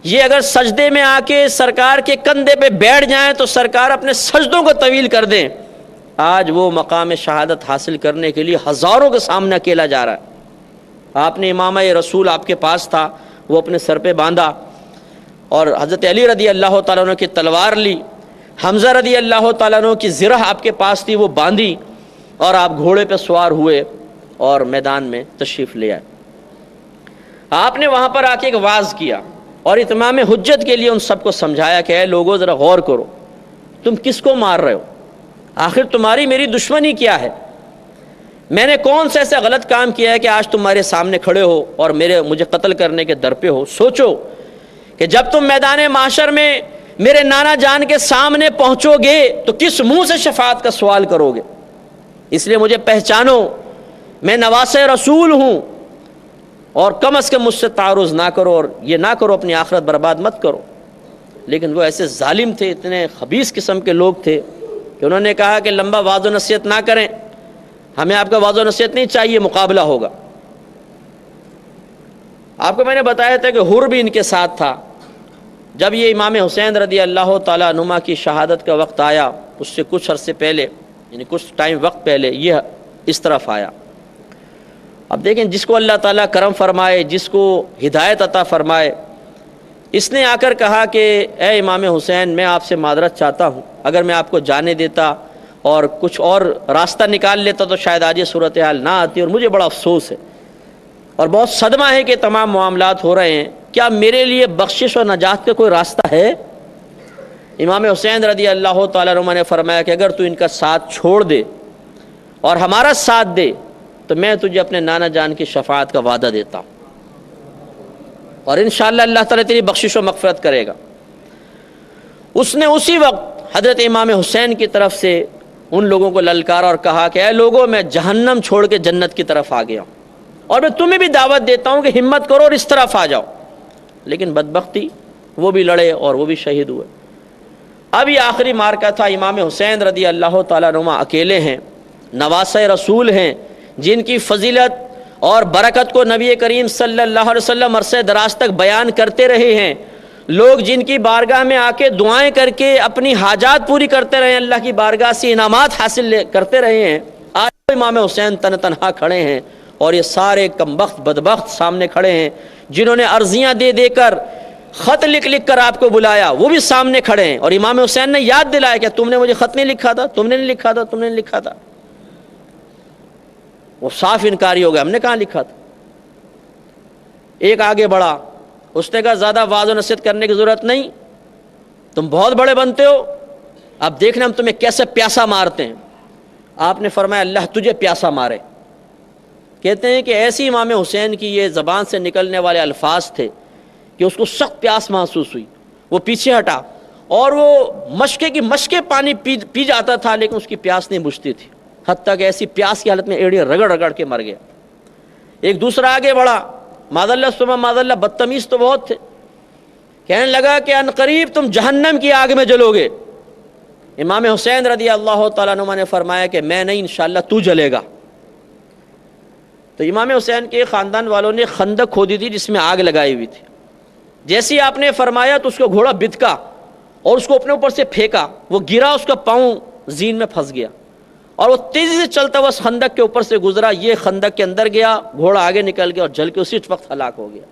[SPEAKER 1] یہ اگر سجدے میں آ کے سرکار کے کندھے پہ بیٹھ جائیں تو سرکار اپنے سجدوں کو طویل کر دیں۔ آج وہ مقام شہادت حاصل کرنے کے لیے ہزاروں کے سامنے اکیلا جا رہا ہے۔ آپ نے امامہ رسول آپ کے پاس تھا، وہ اپنے سر پہ باندھا، اور حضرت علی رضی اللہ تعالیٰ عنہ کی تلوار لی، حمزہ رضی اللہ تعالیٰ عنہ کی زرہ آپ کے پاس تھی، وہ باندھی، اور آپ گھوڑے پہ سوار ہوئے اور میدان میں تشریف لے آئے۔ آپ نے وہاں پر آ کے ایک وعظ کیا اور اتمام حجت کے لیے ان سب کو سمجھایا کہ اے لوگوں ذرا غور کرو، تم کس کو مار رہے ہو؟ آخر تمہاری میری دشمنی کیا ہے؟ میں نے کون سا ایسا غلط کام کیا ہے کہ آج تمہارے سامنے کھڑے ہو اور مجھے قتل کرنے کے در پہ ہو؟ سوچو کہ جب تم میدان معاشر میں میرے نانا جان کے سامنے پہنچو گے تو کس منہ سے شفاعت کا سوال کرو گے؟ اس لیے مجھے پہچانو، میں نواسہ رسول ہوں، اور کم از کم مجھ سے تعارض نہ کرو، اور یہ نہ کرو اپنی آخرت برباد مت کرو۔ لیکن وہ ایسے ظالم تھے، اتنے خبیث قسم کے لوگ تھے کہ انہوں نے کہا کہ لمبا وعظ و نصیحت نہ کریں، ہمیں آپ کا وعظ و نصیحت نہیں چاہیے، مقابلہ ہوگا۔ آپ کو میں نے بتایا تھا کہ حر بھی ان کے ساتھ تھا۔ جب یہ امام حسین رضی اللہ تعالیٰ عنہ کی شہادت کا وقت آیا، اس سے کچھ عرصے پہلے، یعنی کچھ ٹائم وقت پہلے، یہ اس طرف آیا۔ اب دیکھیں، جس کو اللہ تعالیٰ کرم فرمائے، جس کو ہدایت عطا فرمائے، اس نے آ کر کہا کہ اے امام حسین، میں آپ سے معذرت چاہتا ہوں، اگر میں آپ کو جانے دیتا اور کچھ اور راستہ نکال لیتا تو شاید آج یہ صورتحال نہ آتی، اور مجھے بڑا افسوس ہے اور بہت صدمہ ہے کہ تمام معاملات ہو رہے ہیں۔ کیا میرے لیے بخشش و نجات کا کوئی راستہ ہے؟ امام حسین رضی اللہ تعالیٰ عنہ نے فرمایا کہ اگر تو ان کا ساتھ چھوڑ دے اور ہمارا ساتھ دے تو میں تجھے اپنے نانا جان کی شفاعت کا وعدہ دیتا ہوں، اور انشاءاللہ اللہ تعالیٰ تیری بخشش و مغفرت کرے گا۔ اس نے اسی وقت حضرت امام حسین کی طرف سے ان لوگوں کو للکارا اور کہا کہ اے لوگوں، میں جہنم چھوڑ کے جنت کی طرف آ گیا ہوں، اور میں تمہیں بھی دعوت دیتا ہوں کہ ہمت کرو اور اس طرف آ جاؤ۔ لیکن بدبختی، وہ بھی لڑے اور وہ بھی شہید ہوئے۔ اب یہ آخری مارکا تھا۔ امام حسین رضی اللہ تعالیٰ عنہ اکیلے ہیں، نواسۂ رسول ہیں، جن کی فضیلت اور برکت کو نبی کریم صلی اللہ علیہ وسلم عرصہ دراز تک بیان کرتے رہے ہیں۔ لوگ جن کی بارگاہ میں آ کے دعائیں کر کے اپنی حاجات پوری کرتے رہے ہیں، اللہ کی بارگاہ سے انعامات حاصل کرتے رہے ہیں، آج امام حسین تنہا کھڑے ہیں، اور یہ سارے کمبخت بدبخت سامنے کھڑے ہیں جنہوں نے عرضیاں دے دے کر، خط لکھ کر آپ کو بلایا، وہ بھی سامنے کھڑے ہیں، اور امام حسین نے یاد دلایا کہ تم نے مجھے خط نہیں لکھا تھا، تم نے نہیں لکھا تھا، تم نے نہیں لکھا تھا۔ وہ صاف انکاری ہو گیا، ہم نے کہاں لکھا تھا۔ ایک آگے بڑھا، اس نے کہا زیادہ واضح و نصیحت کرنے کی ضرورت نہیں، تم بہت بڑے بنتے ہو، اب دیکھنا ہم تمہیں کیسے پیاسا مارتے ہیں۔ آپ نے فرمایا اللہ تجھے پیاسا مارے۔ کہتے ہیں کہ ایسی امام حسین کی یہ زبان سے نکلنے والے الفاظ تھے کہ اس کو سخت پیاس محسوس ہوئی، وہ پیچھے ہٹا، اور وہ مشکے کی مشکے پانی پی جاتا تھا، لیکن اس کی پیاس نہیں بجھتی تھی، حتیٰ کہ ایسی پیاس کی حالت میں ایڑیاں رگڑ رگڑ کے مر گیا۔ ایک دوسرا آگے بڑھا، معذ اللہ بدتمیز تو بہت تھے، کہنے لگا کہ عنقریب تم جہنم کی آگ میں جلو گے۔ امام حسین رضی اللہ تعالیٰ عنہ نے فرمایا کہ میں نہیں، انشاءاللہ تو جلے گا۔ تو امام حسین کے خاندان والوں نے خندق کھودی تھی جس میں آگ لگائی ہوئی تھی، جیسے ہی آپ نے فرمایا تو اس کو گھوڑا بتکا اور اس کو اپنے اوپر سے پھینکا، وہ گرا، اس کا پاؤں زین میں پھنس گیا، اور وہ تیزی سے چلتا ہوا اس خندق کے اوپر سے گزرا، یہ خندق کے اندر گیا، گھوڑا آگے نکل گیا اور جل کے اسی وقت ہلاک ہو گیا۔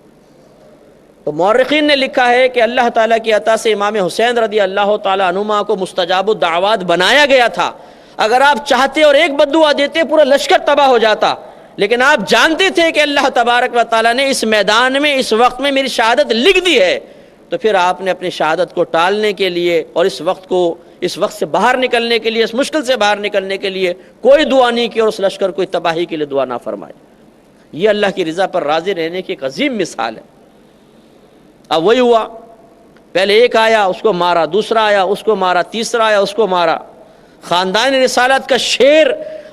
[SPEAKER 1] تو مورخین نے لکھا ہے کہ اللہ تعالیٰ کی عطا سے امام حسین رضی اللہ تعالیٰ عنہما کو مستجاب الدعوات بنایا گیا تھا۔ اگر آپ چاہتے اور ایک بددعا دیتے پورا لشکر تباہ ہو جاتا، لیکن آپ جانتے تھے کہ اللہ تبارک و تعالیٰ نے اس میدان میں اس وقت میں میری شہادت لکھ دی ہے، تو پھر آپ نے اپنی شہادت کو ٹالنے کے لیے اور اس وقت سے باہر نکلنے کے لیے، اس مشکل سے باہر نکلنے کے لیے کوئی دعا نہیں کی، اور اس لشکر کو تباہی کے لیے دعا نہ فرمائی۔ یہ اللہ کی رضا پر راضی رہنے کی ایک عظیم مثال ہے۔ اب وہی ہوا، پہلے ایک آیا اس کو مارا، دوسرا آیا اس کو مارا، تیسرا آیا اس کو مارا۔ خاندان رسالت کا شیر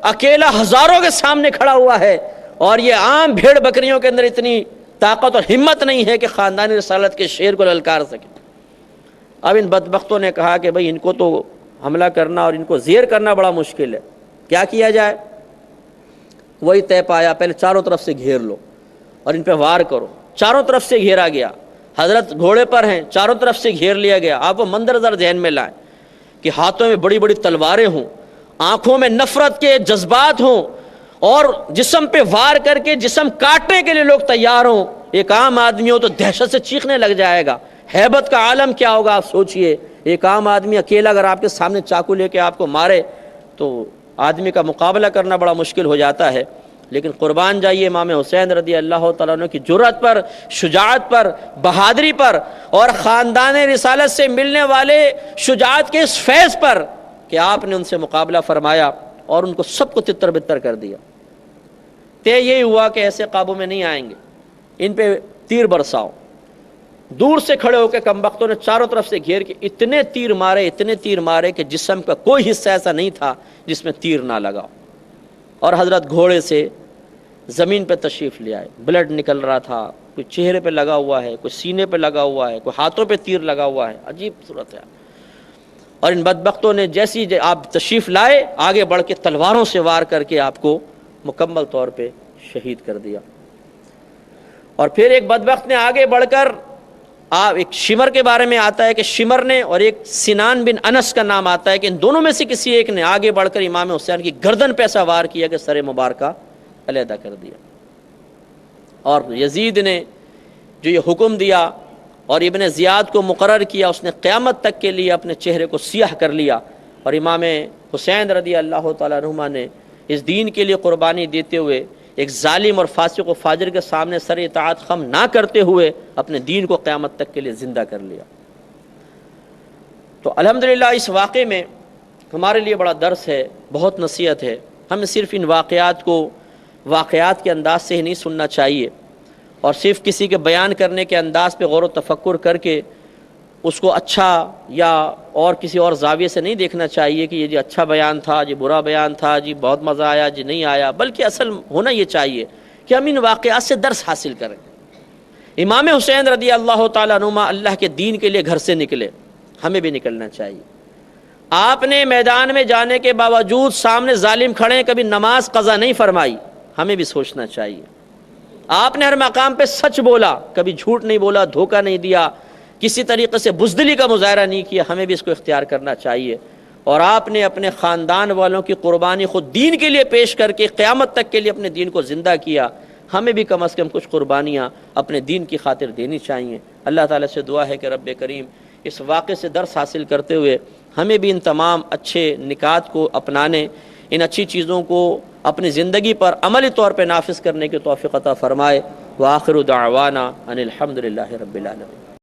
[SPEAKER 1] اکیلا ہزاروں کے سامنے کھڑا ہوا ہے، اور یہ عام بھیڑ بکریوں کے اندر اتنی طاقت اور ہمت نہیں ہے کہ خاندان رسالت کے شیر کو للکار سکے۔ اب ان بدبختوں نے کہا کہ بھئی ان کو تو حملہ کرنا اور ان کو زیر کرنا بڑا مشکل ہے، کیا کیا جائے؟ وہی طے پایا، پہلے چاروں طرف سے گھیر لو اور ان پہ وار کرو۔ چاروں طرف سے گھیرا گیا، حضرت گھوڑے پر ہیں، چاروں طرف سے گھیر لیا گیا۔ آپ وہ منظر ذرا ذہن میں لائیں کہ ہاتھوں میں بڑی بڑی تلواریں ہوں، آنکھوں میں نفرت کے جذبات ہوں، اور جسم پہ وار کر کے جسم کاٹنے کے لیے لوگ تیار ہوں۔ ایک عام آدمی ہو تو دہشت سے چیخنے لگ جائے گا، ہیبت کا عالم کیا ہوگا آپ سوچئے۔ ایک عام آدمی اکیلا اگر آپ کے سامنے چاقو لے کے آپ کو مارے تو آدمی کا مقابلہ کرنا بڑا مشکل ہو جاتا ہے۔ لیکن قربان جائیے امام حسین رضی اللہ تعالیٰ عنہ کی جرأت پر، شجاعت پر، بہادری پر، اور خاندان رسالت سے ملنے والے شجاعت کے اس فیض پر کہ آپ نے ان سے مقابلہ فرمایا اور ان کو سب کو تتر بتر کر دیا۔ طے یہی ہوا کہ ایسے قابو میں نہیں آئیں گے، ان پہ تیر برساؤ۔ دور سے کھڑے ہو کے کمبختوں نے چاروں طرف سے گھیر کے اتنے تیر مارے کہ جسم کا کوئی حصہ ایسا نہیں تھا جس میں تیر نہ لگا، اور حضرت گھوڑے سے زمین پہ تشریف لے آئے۔ بلڈ نکل رہا تھا، کوئی چہرے پہ لگا ہوا ہے، کوئی سینے پہ لگا ہوا ہے، کوئی ہاتھوں پہ تیر لگا ہوا ہے، عجیب صورت ہے۔ اور ان بدبختوں نے جیسی آپ تشریف لائے، آگے بڑھ کے تلواروں سے وار کر کے آپ کو مکمل طور پہ شہید کر دیا۔ اور پھر ایک بدبخت نے آگے بڑھ کر، ایک شمر کے بارے میں آتا ہے کہ شمر نے، اور ایک سنان بن انس کا نام آتا ہے کہ ان دونوں میں سے کسی ایک نے آگے بڑھ کر امام حسین کی گردن پہ ایسا وار کیا کہ سر مبارکہ علیحدہ کر دیا۔ اور یزید نے جو یہ حکم دیا اور ابن زیاد کو مقرر کیا، اس نے قیامت تک کے لیے اپنے چہرے کو سیاہ کر لیا، اور امام حسین رضی اللہ تعالیٰ عنہما نے اس دین کے لیے قربانی دیتے ہوئے ایک ظالم اور فاسق و فاجر کے سامنے سر اطاعت خم نہ کرتے ہوئے اپنے دین کو قیامت تک کے لیے زندہ کر لیا۔ تو الحمدللہ اس واقعے میں ہمارے لیے بڑا درس ہے، بہت نصیحت ہے۔ ہمیں صرف ان واقعات کے انداز سے ہی نہیں سننا چاہیے، اور صرف کسی کے بیان کرنے کے انداز پہ غور و تفکر کر کے اس کو اچھا یا اور کسی اور زاویے سے نہیں دیکھنا چاہیے کہ یہ جی اچھا بیان تھا، جی برا بیان تھا، جی بہت مزہ آیا، جی نہیں آیا، بلکہ اصل ہونا یہ چاہیے کہ ہم ان واقعات سے درس حاصل کریں۔ امام حسین رضی اللہ تعالیٰ عنہما اللہ کے دین کے لیے گھر سے نکلے، ہمیں بھی نکلنا چاہیے۔ آپ نے میدان میں جانے کے باوجود سامنے ظالم کھڑے، کبھی نماز قضا نہیں فرمائی، ہمیں بھی سوچنا چاہیے۔ آپ نے ہر مقام پہ سچ بولا، کبھی جھوٹ نہیں بولا، دھوکہ نہیں دیا، کسی طریقے سے بزدلی کا مظاہرہ نہیں کیا، ہمیں بھی اس کو اختیار کرنا چاہیے۔ اور آپ نے اپنے خاندان والوں کی قربانی خود دین کے لیے پیش کر کے قیامت تک کے لیے اپنے دین کو زندہ کیا، ہمیں بھی کم از کم کچھ قربانیاں اپنے دین کی خاطر دینی چاہیے۔ اللہ تعالیٰ سے دعا ہے کہ رب کریم اس واقعے سے درس حاصل کرتے ہوئے ہمیں بھی ان تمام اچھے نکات کو اپنانے، ان اچھی چیزوں کو اپنی زندگی پر عملی طور پہ نافذ کرنے کی توفیق عطا فرمائے۔ وآخر دعوانا ان الحمد للہ رب العالمین۔